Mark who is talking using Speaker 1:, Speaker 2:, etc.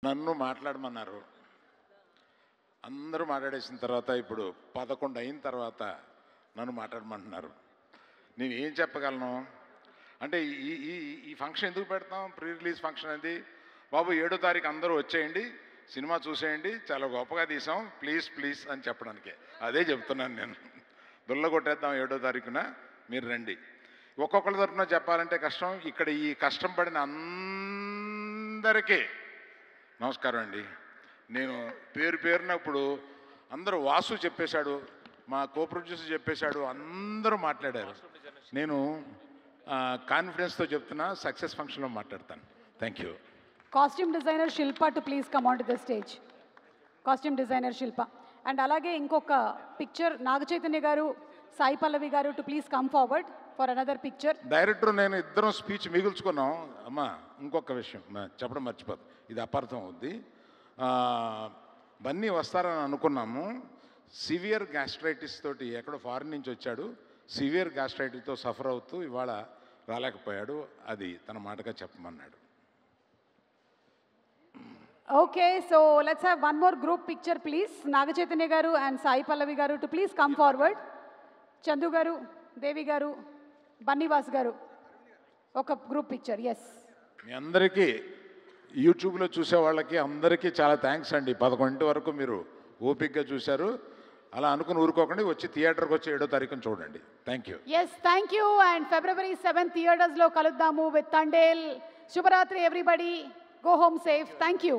Speaker 1: నన్ను మాట్లాడమన్నారు. అందరూ మాట్లాడేసిన తర్వాత ఇప్పుడు 11 అయిన తర్వాత నన్ను మాట్లాడమంటున్నారు. నేను ఏం చెప్పగలను? అంటే ఈ ఈ ఈ ఫంక్షన్ ఎందుకు పెడతాం? ప్రీ రిలీజ్ ఫంక్షన్ అది. బాబు 7వ తారీఖు అందరూ వచ్చేయండి, సినిమా చూసేయండి, చాలా గొప్పగా తీసాం, ప్లీజ్ ప్లీజ్ అని చెప్పడానికే. అదే చెప్తున్నాను నేను. దుల్ల కొట్టేద్దాం 7వ తారీఖున, మీరు రండి. ఒక్కొక్కరి తరఫున చెప్పాలంటే కష్టం. ఇక్కడ ఈ కష్టం పడిన అందరికీ నమస్కారం అండి. నేను పేరు పేరునప్పుడు అందరూ వాసు చెప్పేశాడు, మా కో ప్రొడ్యూసర్ చెప్పేశాడు, అందరూ మాట్లాడారు. నేను కాన్ఫిడెన్స్తో చెప్తున్నా, సక్సెస్ ఫంక్షన్లో మాట్లాడతాను. Thank you.
Speaker 2: Costume designer Shilpa to please come on to the stage. Costume designer Shilpa. And అలాగే ఇంకొక పిక్చర్ నాగ చైతన్య గారు, సాయి పల్లవి గారు to please come forward for another picture.
Speaker 1: Director నేను ఇద్దరం స్పీచ్ మిగుల్చుకున్నాం. అమ్మా ఇంకొక విషయం చెప్పడం మర్చిపోదు, ఇది అపార్థం అవుద్ది. బన్నీ వస్తారని అనుకున్నాము. సివియర్ గ్యాస్ట్రైటిస్ తోటి ఎక్కడో ఫారిన్ నుంచి వచ్చాడు. సివియర్ గ్యాస్ట్రైటిస్తో సఫర్ అవుతూ ఇవాళ రాలేకపోయాడు. అది తన మాటగా చెప్పమన్నాడు.
Speaker 2: Okay, so let's have one more group picture, please. Naga Chaitanya garu and Sai Pallavi garu to please come forward. Chandu garu, Devi garu, Bunny Vas garu. Oka group picture, yes.
Speaker 1: మీ అందరికీ యూట్యూబ్లో చూసే వాళ్ళకి అందరికీ చాలా thanks అండి. 11 వరకు మీరు ఓపిక్గా చూశారు. అలా అనుకుని ఊరుకోకండి, వచ్చి థియేటర్కి వచ్చి 7వ తారీఖున చూడండి. Thank you.
Speaker 2: Yes, thank you. And February 7th theaters lo kaluddamu with Tandel. Shubharatri everybody. Go home safe. Thank you.